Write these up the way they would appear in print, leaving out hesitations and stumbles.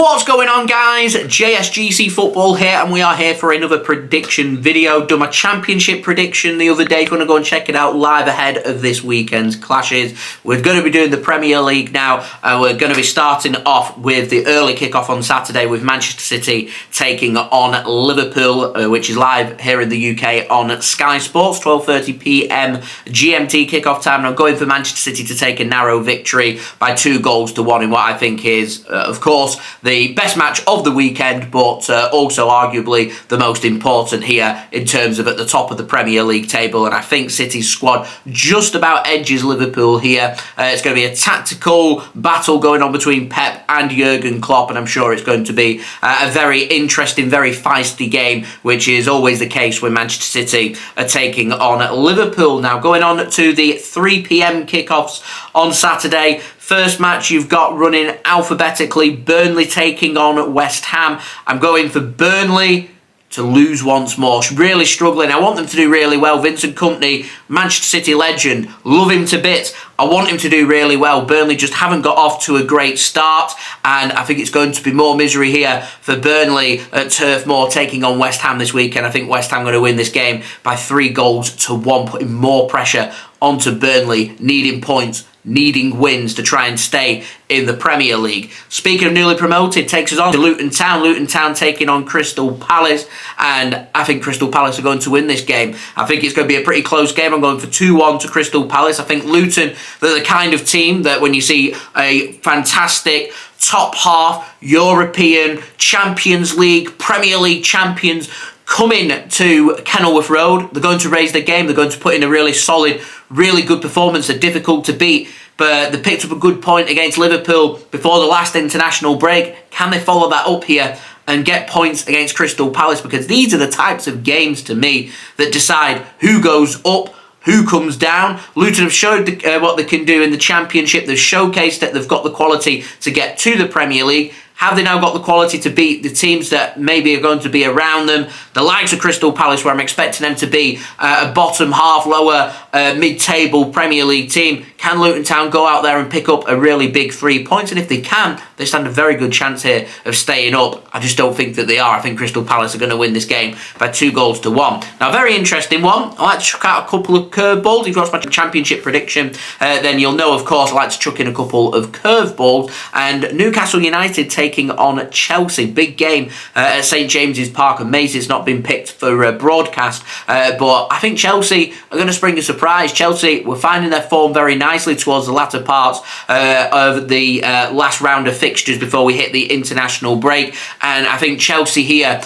What's going on, guys? JSGC Football here, and we are here for another prediction video. Done my championship prediction the other day. If you want to go and check it out live ahead of this weekend's clashes. We're going to be doing the Premier League now. We're going to be starting off with the early kickoff on Saturday with Manchester City taking on Liverpool, which is live here in the UK on Sky Sports, 12:30 PM GMT kickoff time. And I'm going for Manchester City to take a narrow victory by 2-1 in what I think is, of course, the best match of the weekend, but also arguably the most important here in terms of at the top of the Premier League table. And I think City's squad just about edges Liverpool here. It's going to be a tactical battle going on between Pep and Jurgen Klopp, and I'm sure it's going to be a very interesting, very feisty game, which is always the case when Manchester City are taking on Liverpool. Now, going on to the 3 PM kickoffs on Saturday. First match you've got running alphabetically, Burnley taking on West Ham. I'm going for Burnley to lose once more. Really struggling. I want them to do really well. Vincent Kompany, Manchester City legend, love him to bits. I want him to do really well. Burnley just haven't got off to a great start, and I think it's going to be more misery here for Burnley at Turf Moor taking on West Ham this weekend. I think West Ham are going to win this game by 3-1, putting more pressure onto Burnley, needing points, needing wins to try and stay in the Premier League. Speaking of newly promoted, takes us on to Luton Town. Luton Town taking on Crystal Palace, and I think Crystal Palace are going to win this game. I think it's going to be a pretty close game. I'm going for 2-1 to Crystal Palace. I think Luton, they're the kind of team that when you see a fantastic top half European Champions League, Premier League champions coming to Kenilworth Road, they're going to raise their game. They're going to put in a really solid, really good performance. They're difficult to beat, but they picked up a good point against Liverpool before the last international break. Can they follow that up here and get points against Crystal Palace? Because these are the types of games, to me, that decide who goes up, who comes down. Luton have showed what they can do in the Championship. They've showcased that they've got the quality to get to the Premier League. Have they now got the quality to beat the teams that maybe are going to be around them? The likes of Crystal Palace, where I'm expecting them to be a bottom half, lower mid-table Premier League team. Can Luton Town go out there and pick up a really big 3 points? And if they can, they stand a very good chance here of staying up. I just don't think that they are. I think Crystal Palace are going to win this game by 2-1. Now, a very interesting one. I like to chuck out a couple of curveballs. If you've watched my championship prediction, then you'll know, of course, I like to chuck in a couple of curveballs. And Newcastle United taking on Chelsea. Big game at St James's Park. Amazing it's not been picked for broadcast, but I think Chelsea are going to spring a surprise. Chelsea were finding their form very nicely towards the latter parts of the last round of fixtures before we hit the international break, and I think Chelsea here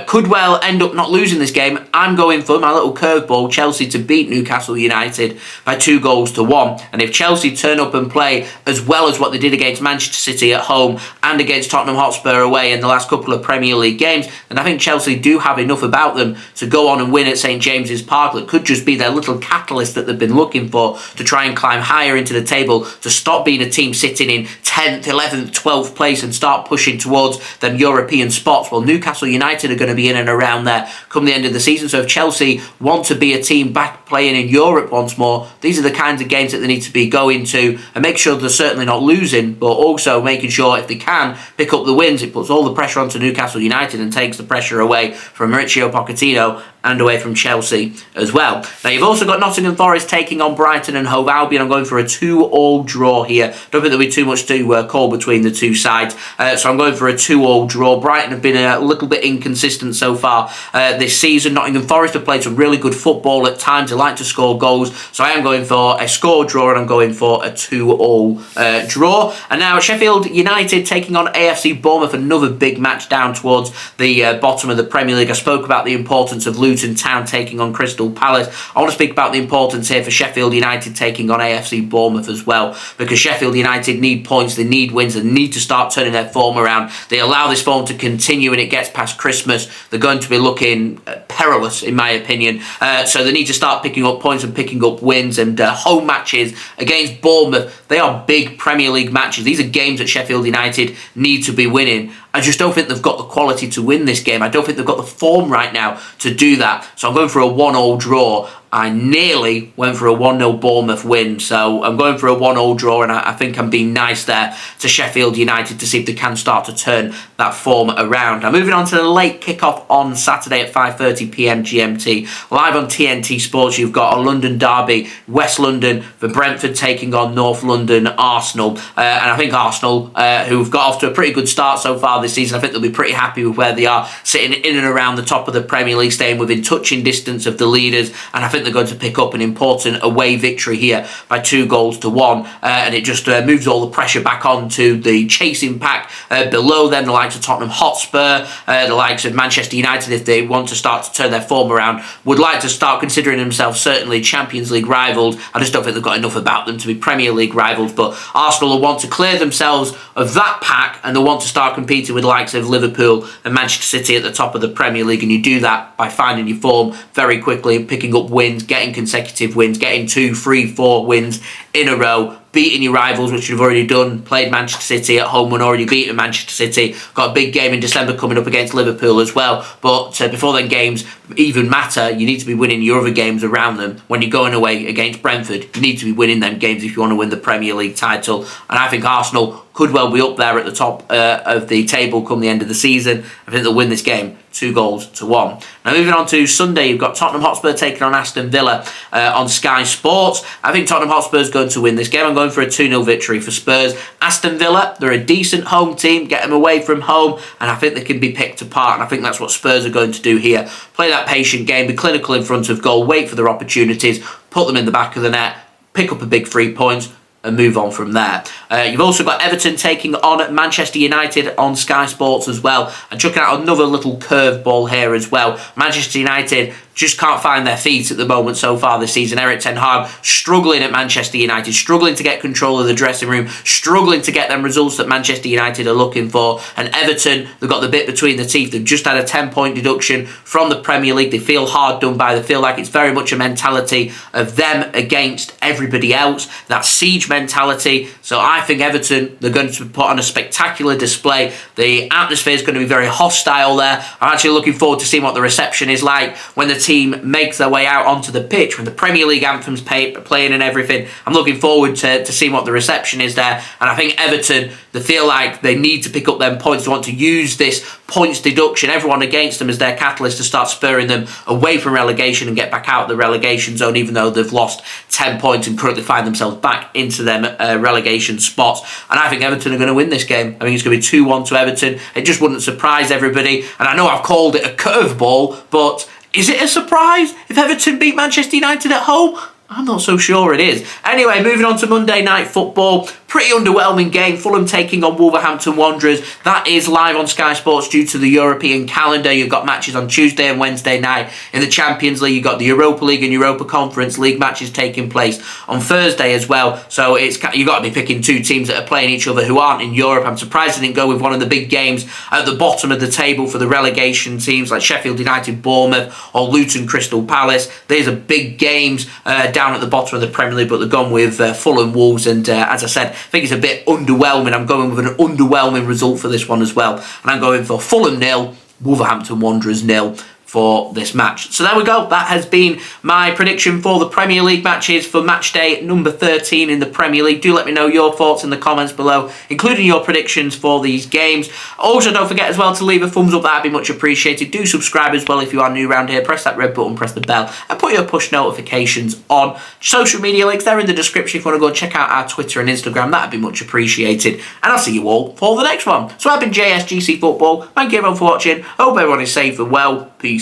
could well end up not losing this game. I'm going for my little curveball, Chelsea to beat Newcastle United by 2-1. And if Chelsea turn up and play as well as what they did against Manchester City at home and against Tottenham Hotspur away in the last couple of Premier League games, then I think Chelsea do have enough about them to go on and win at St James's Park. That could just be their little catalyst that they've been looking for to try and climb higher into the table, to stop being a team sitting in 10th, 11th, 12th place and start pushing towards them European spots. Well, Newcastle United are going to be in and around there come the end of the season. So if Chelsea want to be a team back playing in Europe once more, these are the kinds of games that they need to be going to and make sure they're certainly not losing, but also making sure if they can pick up the wins, it puts all the pressure onto Newcastle United and takes the pressure away from Mauricio Pochettino and away from Chelsea as well. Now, you've also got Nottingham Forest taking on Brighton and Hove Albion. I'm going for a 2-2 draw here. Don't think there'll be too much to call between the two sides, so I'm going for a 2-2 draw. Brighton have been a little bit inconsistent so far this season. Nottingham Forest have played some really good football at times. They like to score goals, so I am going for a score draw, and I'm going for a 2-2 draw. And now Sheffield United taking on AFC Bournemouth, another big match down towards the bottom of the Premier League. I spoke about the importance of Luton Town taking on Crystal Palace. I want to speak about the importance here for Sheffield United taking on AFC Bournemouth as well, because Sheffield United need points, they need wins, they need to start turning their form around. They allow this form to continue and it gets past Christmas, they're going to be looking perilous, in my opinion. So they need to start picking up points and picking up wins, and home matches against Bournemouth, they are big Premier League matches. These are games that Sheffield United need to be winning. I just don't think they've got the quality to win this game. I don't think they've got the form right now to do that. So I'm going for a 1-1 draw. I nearly went for a 1-0 Bournemouth win, so I'm going for a 1-1 draw, and I think I'm being nice there to Sheffield United to see if they can start to turn that form around. Now, moving on to the late kickoff on Saturday at 5:30pm GMT. Live on TNT Sports, you've got a London derby, West London for Brentford taking on North London Arsenal. And I think Arsenal, who've got off to a pretty good start so far this season, I think they'll be pretty happy with where they are, sitting in and around the top of the Premier League, staying within touching distance of the leaders, and I think they're going to pick up an important away victory here by 2-1, and it just moves all the pressure back onto the chasing pack below them, the likes of Tottenham Hotspur, the likes of Manchester United, if they want to start to turn their form around, would like to start considering themselves certainly Champions League rivals. I just don't think they've got enough about them to be Premier League rivals, but Arsenal will want to clear themselves of that pack, and they'll want to start competing with the likes of Liverpool and Manchester City at the top of the Premier League, and you do that by finding your form very quickly, picking up wins, getting consecutive wins, getting 2, 3, 4 wins in a row, beating your rivals, which you've already done, played Manchester City at home and already beaten Manchester City, got a big game in December coming up against Liverpool as well, but before then games even matter, you need to be winning your other games around them. When you're going away against Brentford, you need to be winning them games if you want to win the Premier League title, and I think Arsenal could well be up there at the top of the table come the end of the season. I think they'll win this game 2-1. Now, moving on to Sunday, you've got Tottenham Hotspur taking on Aston Villa on Sky Sports. I think Tottenham Hotspur is going to win this game. I'm going for a 2-0 victory for Spurs. Aston Villa, they're a decent home team, get them away from home, and I think they can be picked apart, and I think that's what Spurs are going to do here. Play that patient game, be clinical in front of goal, wait for their opportunities, put them in the back of the net, pick up a big 3 points, and move on from there. You've also got Everton taking on Manchester United on Sky Sports as well, and chucking out another little curveball here as well. Manchester United just can't find their feet at the moment so far this season. Erik ten Hag struggling at Manchester United, struggling to get control of the dressing room, struggling to get them results that Manchester United are looking for. And Everton, they've got the bit between the teeth. They've just had a 10-point deduction from the Premier League. They feel hard done by. They feel like it's very much a mentality of them against everybody else, that siege mentality. So I think Everton, they're going to put on a spectacular display. The atmosphere is going to be very hostile there. I'm actually looking forward to seeing what the reception is like when the team makes their way out onto the pitch, when the Premier League anthem's playing and everything. I'm looking forward to seeing what the reception is there, and I think Everton, they feel like they need to pick up them points. They want to use this points deduction, everyone against them, as their catalyst to start spurring them away from relegation and get back out of the relegation zone, even though they've lost 10 points and currently find themselves back into them relegation spots. And I think Everton are going to win this game. I think it's going to be 2-1 to Everton. It just wouldn't surprise everybody, and I know I've called it a curveball, but is it a surprise if Everton beat Manchester United at home? I'm not so sure it is. Anyway, moving on to Monday Night Football. Pretty underwhelming game. Fulham taking on Wolverhampton Wanderers. That is live on Sky Sports due to the European calendar. You've got matches on Tuesday and Wednesday night. In the Champions League, you've got the Europa League and Europa Conference League matches taking place on Thursday as well. So you've got to be picking two teams that are playing each other who aren't in Europe. I'm surprised they didn't go with one of the big games at the bottom of the table for the relegation teams like Sheffield United, Bournemouth, or Luton, Crystal Palace. These are big games down at the bottom of the Premier League, but they've gone with Fulham Wolves, and as I said, I think it's a bit underwhelming. I'm going with an underwhelming result for this one as well, and I'm going for Fulham 0, Wolverhampton Wanderers 0 for this match. So there we go. That has been my prediction for the Premier League matches for match day number 13 in the Premier League. Do let me know your thoughts in the comments below, including your predictions for these games. Also, don't forget as well to leave a thumbs up. That'd be much appreciated. Do subscribe as well if you are new around here. Press that red button, press the bell, and put your push notifications on. Social media links, they're in the description if you want to go and check out our Twitter and Instagram. That'd be much appreciated. And I'll see you all for the next one. So I've been JSGC Football. Thank you everyone for watching. Hope everyone is safe and well. Peace.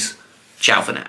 Ciao for now.